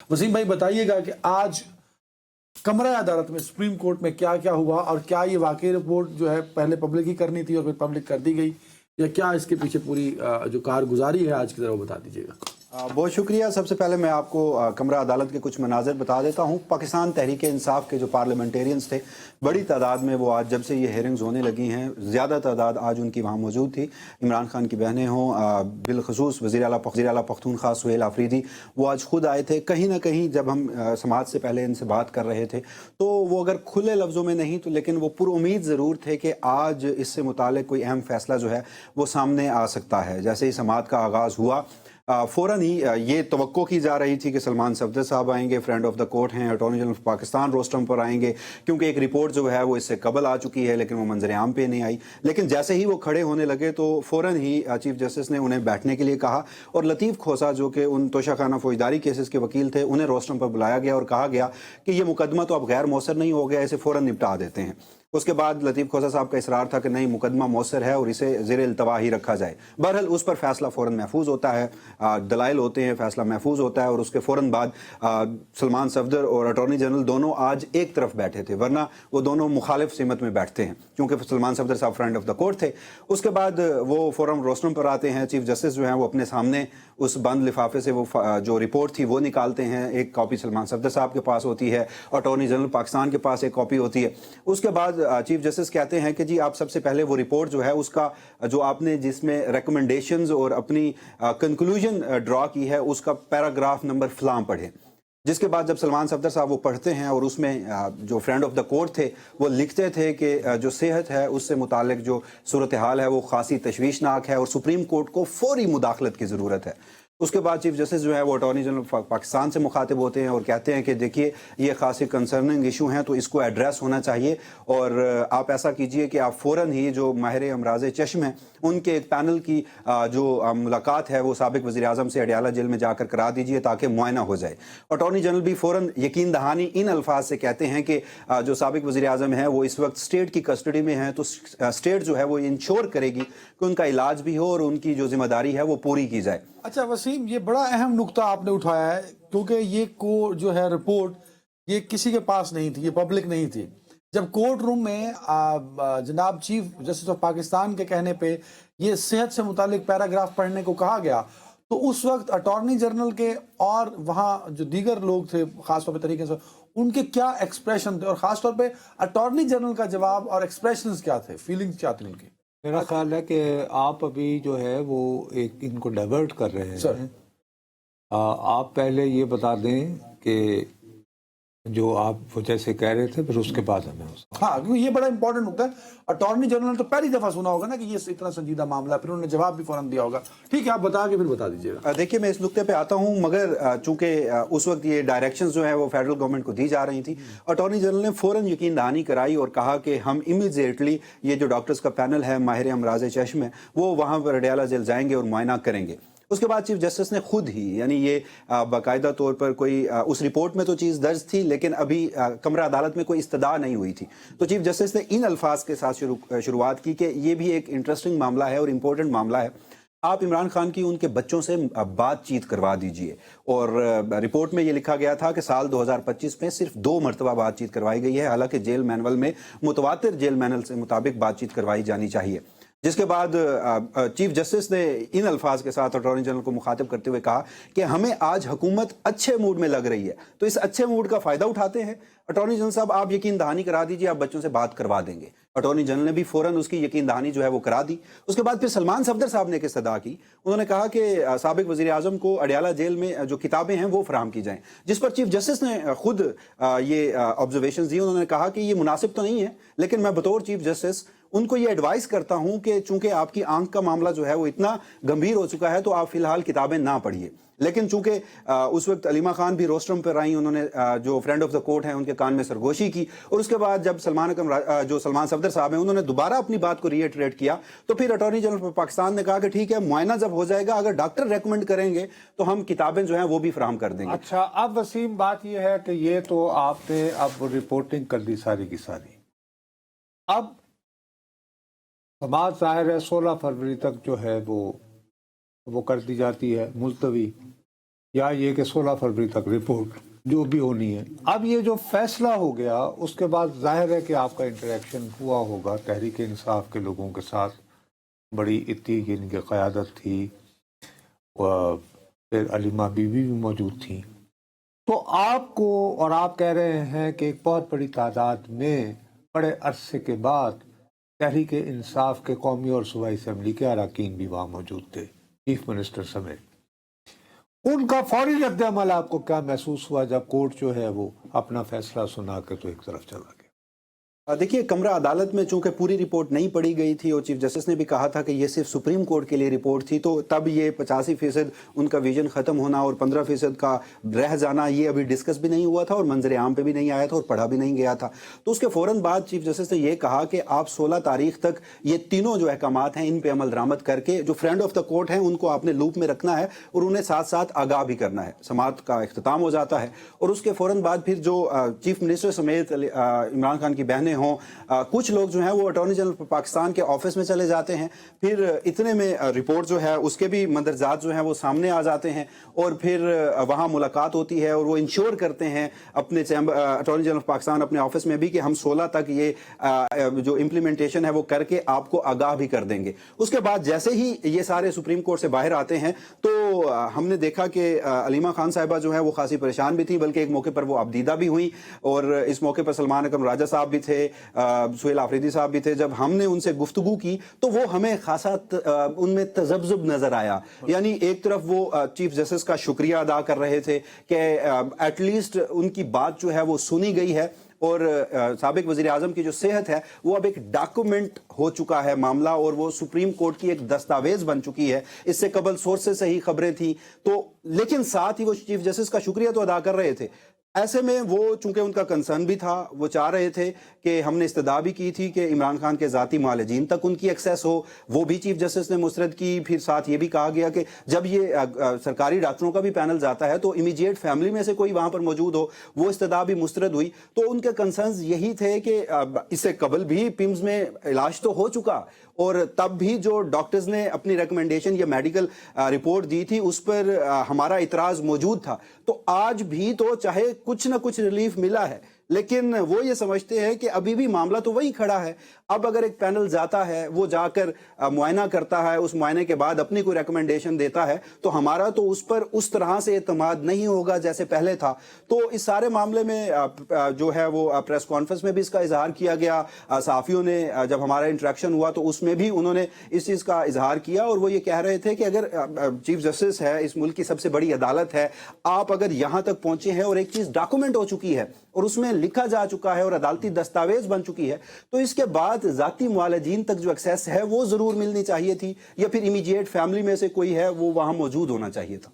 वसीम भाई बताइएगा कि आज कमरा अदालत में सुप्रीम कोर्ट में क्या क्या हुआ और क्या ये वाकई रिपोर्ट जो है पहले पब्लिक ही करनी थी और फिर पब्लिक कर दी गई, या क्या इसके पीछे पूरी जो कारगुजारी है आज की तरह वो बता दीजिएगा। बहुत शुक्रिया। सबसे पहले मैं आपको कमरा अदालत के कुछ मनाज़र बता देता हूँ। पाकिस्तान तहरीक इंसाफ के जो पार्लियामेंटेरियंस थे, बड़ी तादाद में वो आज जब से ये हेयरिंग्स होने लगी हैं, ज़्यादा तादाद आज उनकी वहाँ मौजूद थी। इमरान खान की बहनें हों, बिलखसूस वज़ीर आला पख्तूनख्वा सुहेल आफरीदी, वो आज खुद आए थे। कहीं ना कहीं जब हम समाज से पहले इनसे बात कर रहे थे तो वो अगर खुले लफ्ज़ों में नहीं तो लेकिन वो पुरुम्मीद ज़रूर थे कि आज इससे मुताल्लिक़ कोई अहम फ़ैसला जो है वो सामने आ सकता है। जैसे ही समाअत का आगाज़ हुआ फ़ौरन ही ये तवक्को की जा रही थी कि सलमान सफदर साहब आएंगे, फ्रेंड ऑफ द कोर्ट हैं, attorney general of Pakistan rostrum पर आएंगे, क्योंकि एक रिपोर्ट जो है वो इससे कबल आ चुकी है लेकिन वो मंजर आम पे नहीं आई। लेकिन जैसे ही वो खड़े होने लगे तो फ़ौरन ही चीफ जस्टिस ने उन्हें बैठने के लिए कहा और लतीफ़ खोसा जो कि उन तोशाखाना फौजदारी केसेस के वकील थे, उन्हें रोस्टम पर बुलाया गया और कहा गया कि ये मुकदमा तो अब गैर मौसर नहीं हो गया, इसे फ़ौरन निपटा देते हैं। उसके बाद लतीफ़ खोसा साहब का इसरार था कि नहीं, मुकदमा मौसर है और इसे ज़ेर इल्तवा ही रखा जाए। बहरहाल उस पर फैसला फ़ौरन महफूज होता है, दलाइल होते हैं, फैसला महफूज होता है और उसके फ़ौरन बाद सलमान सफदर और अटॉर्नी जनरल दोनों आज एक तरफ बैठे थे, वरना वो दोनों मुखालिफ सिमत में बैठते हैं क्योंकि सलमान सफदर साहब फ्रेंड ऑफ द कोर्ट थे। उसके बाद वो फ़ौरन रोस्टम पर आते हैं। चीफ जस्टिस जो हैं वो अपने सामने उस बंद लिफाफे से वो जो रिपोर्ट थी वो निकालते हैं। एक कॉपी सलमान सफदर साहब के पास होती है, अटॉर्नी जनरल पाकिस्तान के पास एक कॉपी होती है। उसके बाद चीफ जस्टिस कहते हैं कि जी आप सबसे पहले वो रिपोर्ट जो है उसका जो आपने जिसमें रिकमेंडेशंस और अपनी कंक्लूजन ड्रॉ की है उसका पैराग्राफ नंबर फलां पढ़ें। जिसके बाद जब सलमान सफदर साहब वो पढ़ते हैं और उसमें जो फ्रेंड ऑफ द कोर्ट थे वो लिखते थे कि जो सेहत है उससे मुतालिक जो सूरत हाल है वो खासी तशवीशनाक है और सुप्रीम कोर्ट को फौरी मुदाखलत की ज़रूरत है। उसके बाद चीफ जस्टिस जो है वो अटॉर्नी जनरल पाकिस्तान से मुखातिब होते हैं और कहते हैं कि देखिए ये खासी कंसर्निंग इशू हैं तो इसको एड्रेस होना चाहिए और आप ऐसा कीजिए कि आप फ़ौरन ही जो माहिर अमराज चश्म हैं उनके एक पैनल की जो मुलाकात है वो साबिक वज़ीर आज़म से अडियाला जेल में जाकर करा दीजिए ताकि मुआयना हो जाए। अटॉर्नी जनरल भी फ़ौरन यकीन दहानी इन अल्फाज से कहते हैं कि जो साबिक वज़ीर आज़म है वो इस वक्त स्टेट की कस्टडी में है तो स्टेट जो है वो इंश्योर करेगी कि उनका इलाज भी हो और उनकी जो जिम्मेदारी है वो पूरी की जाए। अच्छा वसीम, ये बड़ा अहम नुक्ता आपने उठाया है क्योंकि ये को जो है रिपोर्ट ये किसी के पास नहीं थी, ये पब्लिक नहीं थी। जब कोर्ट रूम में जनाब चीफ जस्टिस ऑफ पाकिस्तान के कहने पे ये सेहत से मुतालिक पैराग्राफ पढ़ने को कहा गया तो उस वक्त अटॉर्नी जनरल के और वहाँ जो दीगर लोग थे खासतौर पे तरीके से उनके क्या एक्सप्रेशन थे और ख़ासतौर पे अटॉर्नी जनरल का जवाब और एक्सप्रेशंस क्या थे, फीलिंग्स क्या थी उनकी? मेरा ख्याल है कि आप अभी जो है वो एक इनको डाइवर्ट कर रहे हैं सर। आप पहले ये बता दें कि जो आप वो जैसे कह रहे थे फिर उसके बाद हमें हाँ, क्योंकि ये बड़ा इंपॉर्टेंट होता है। अटॉर्नी जनरल ने तो पहली दफा सुना होगा ना कि ये इतना संजीदा मामला, फिर उन्होंने जवाब भी फौरन दिया होगा। ठीक है, आप बता के फिर बता दीजिएगा। देखिए मैं इस नुक्ते पे आता हूँ, मगर चूंकि उस वक्त ये डायरेक्शंस जो है वो फेडरल गवर्नमेंट को दी जा रही थी, अटॉर्नी जनरल ने फौरन यकीन दहानी कराई और कहा कि हम इमीडिएटली ये जो डॉक्टर्स का पैनल है माहिर अमराज चश्म है वो वहाँ पर अडियाला जेल जाएंगे और मुआयना करेंगे। उसके बाद चीफ जस्टिस ने खुद ही यानी ये बाकायदा तौर पर कोई उस रिपोर्ट में तो चीज़ दर्ज थी लेकिन अभी कमरा अदालत में कोई इस्तदा नहीं हुई थी, तो चीफ जस्टिस ने इन अल्फाज के साथ शुरुआत की कि ये भी एक इंटरेस्टिंग मामला है और इम्पोर्टेंट मामला है, आप इमरान खान की उनके बच्चों से बातचीत करवा दीजिए। और रिपोर्ट में ये लिखा गया था कि साल 2025 में सिर्फ 2 मरतबा बातचीत करवाई गई है, हालांकि जेल मैनुअल में मुतवातिर जेल मैनुअल से मुताबिक बातचीत करवाई जानी चाहिए। जिसके बाद चीफ जस्टिस ने इन अल्फाज के साथ अटॉर्नी जनरल को मुखातिब करते हुए कहा कि हमें आज हुकूमत अच्छे मूड में लग रही है तो इस अच्छे मूड का फ़ायदा उठाते हैं। अटॉर्नी जनरल साहब आप यकीन दहानी करा दीजिए, आप बच्चों से बात करवा देंगे। अटॉर्नी जनरल ने भी फ़ौरन उसकी यकीन दहानी जो है वो करा दी। उसके बाद फिर सलमान सफदर साहब ने एक इस्तदा की, उन्होंने कहा कि साबिक वज़ीर आज़म को अडियाला जेल में जो किताबें हैं वो फराहम की जाएँ, जिस पर चीफ जस्टिस ने खुद ये ऑब्जर्वेशन दी। उन्होंने कहा कि ये मुनासिब तो नहीं है लेकिन मैं बतौर चीफ जस्टिस उनको ये एडवाइस करता हूं कि चूंकि आपकी आंख का मामला जो है वो इतना गंभीर हो चुका है तो आप फिलहाल किताबें ना पढ़िए। लेकिन चूंकि उस वक्त अलीमा खान भी रोस्टम पर आई, उन्होंने जो फ्रेंड ऑफ द कोर्ट हैं उनके कान में सरगोशी की और उसके बाद जब जो सलमान सफदर साहब हैं उन्होंने दोबारा अपनी बात को रीइटरेट किया तो फिर अटॉर्नी जनरल पाकिस्तान ने कहा कि ठीक है, मुआयना जब हो जाएगा अगर डॉक्टर रेकमेंड करेंगे तो हम किताबें जो हैं वो भी फराहम कर देंगे। अच्छा, अब वसीम बात यह है कि ये तो आपने अब रिपोर्टिंग कर दी सारी की सारी, अब समाज ज़ाहिर है 16 फरवरी तक जो है वो कर दी जाती है मुलतवी। या ये कि 16 फरवरी तक रिपोर्ट जो भी होनी है। अब ये जो फैसला हो गया उसके बाद जाहिर है कि आपका इंटरेक्शन हुआ होगा तहरीक इंसाफ के लोगों के साथ, बड़ी इतनी की इनकी क़यादत थी, फिर अलीमा बीवी भी मौजूद थी। तो आपको, और आप कह रहे हैं कि एक बहुत बड़ी तादाद में बड़े अरसे के बाद तहरीक इंसाफ के कौमी और सूबाई असम्बली के अरकान भी वहाँ मौजूद थे, चीफ मिनिस्टर समेत। उनका फौरी रद्द अमल आपको क्या महसूस हुआ जब कोर्ट जो है वो अपना फैसला सुना के तो एक तरफ चला गया? देखिए, कमरा अदालत में चूंकि पूरी रिपोर्ट नहीं पढ़ी गई थी और चीफ जस्टिस ने भी कहा था कि ये सिर्फ सुप्रीम कोर्ट के लिए रिपोर्ट थी, तो तब ये 85% उनका विजन ख़त्म होना और 15% का रह जाना ये अभी डिस्कस भी नहीं हुआ था और मंजर आम पे भी नहीं आया था और पढ़ा भी नहीं गया था। तो उसके फ़ौरन बाद चीफ जस्टिस ने यह कहा कि आप 16 तारीख तक ये तीनों जो अहकामात हैं इन पर अमल दरामद करके जो फ्रेंड ऑफ द कोर्ट हैं उनको आपने लूप में रखना है और उन्हें साथ साथ आगाह भी करना है। समाअत का इख्तिताम हो जाता है और उसके फ़ौरन बाद फिर जो चीफ मिनिस्टर समेत इमरान खान की बहनें हों, कुछ लोग जो हैं वो अटॉर्नी जनरल पाकिस्तान के ऑफिस में चले जाते हैं, फिर इतने में रिपोर्ट जो है उसके भी मंदरजात जो हैं वो सामने आ जाते हैं और फिर वहाँ मुलाकात होती है और वो इंश्योर करते हैं अपने अटॉर्नी जनरल पाकिस्तान अपने ऑफिस में भी कि हम 16 तक ये जो इम्प्लीमेंटेशन है वो करके आपको आगाह भी कर देंगे। उसके बाद जैसे ही ये सारे सुप्रीम कोर्ट से बाहर आते हैं तो हमने देखा कि अलीमा खान साहिबा जो है वो खासी परेशान भी थी, बल्कि एक मौके पर वो अबदीदा भी हुई और इस मौके पर सलमान अकरम राजा साहब भी थे, सुहेल आफरीदी साहब भी थे। जब हमने उनसे गुफ्तगू की तो वो हमें खासा उनमें तजब्जुब नजर आया, यानी एक तरफ वो चीफ जस्टिस का शुक्रिया अदा कर रहे थे कि एटलीस्ट उनकी बात जो है वो सुनी गई है और साबिक वज़ीर आज़म की जो सेहत है वो अब एक डॉक्यूमेंट हो चुका है मामला और वो सुप्रीम कोर्ट की एक दस्तावेज बन चुकी है। इससे कबल सोर्सेस से ही खबरें थी, तो लेकिन साथ ही वो चीफ जस्टिस का शुक्रिया तो अदा कर रहे थे। ऐसे में वो चूंकि उनका कंसर्न भी था, वो चाह रहे थे कि हमने इस्तदा भी की थी कि इमरान खान के ज़ाती मालिजीन तक उनकी एक्सेस हो, वो भी चीफ जस्टिस ने मुस्तरद की। फिर साथ ये भी कहा गया कि जब ये सरकारी डॉक्टरों का भी पैनल जाता है तो इमीडिएट फैमिली में से कोई वहाँ पर मौजूद हो, वो इस्तदा भी मुस्तरद हुई। तो उनके कंसर्न्स यही थे कि इससे कबल भी पिम्स में इलाज तो हो चुका और तब भी जो डॉक्टर्स ने अपनी रिकमेंडेशन या मेडिकल रिपोर्ट दी थी उस पर हमारा इतराज़ मौजूद था। तो आज भी तो चाहे कुछ ना कुछ रिलीफ मिला है, लेकिन वो ये समझते हैं कि अभी भी मामला तो वही खड़ा है। अब अगर एक पैनल जाता है, वो जाकर मुआयना करता है, उस मुआयने के बाद अपनी कोई रिकमेंडेशन देता है, तो हमारा तो उस पर उस तरह से एतमाद नहीं होगा जैसे पहले था। तो इस सारे मामले में जो है वो प्रेस कॉन्फ्रेंस में भी इसका इजहार किया गया। सहाफ़ियों ने जब हमारा इंटरेक्शन हुआ तो उसमें भी उन्होंने इस चीज़ का इजहार किया और वो ये कह रहे थे कि अगर चीफ जस्टिस है, इस मुल्क की सबसे बड़ी अदालत है, आप अगर यहाँ तक पहुँचे हैं और एक चीज़ डॉक्यूमेंट हो चुकी है और उसमें लिखा जा चुका है और अदालती दस्तावेज बन चुकी है, तो इसके बाद ज़ाती मुआलजीन तक जो एक्सेस है वो ज़रूर मिलनी चाहिए थी या फिर इमीडिएट फैमिली में से कोई है वो वहाँ मौजूद होना चाहिए था।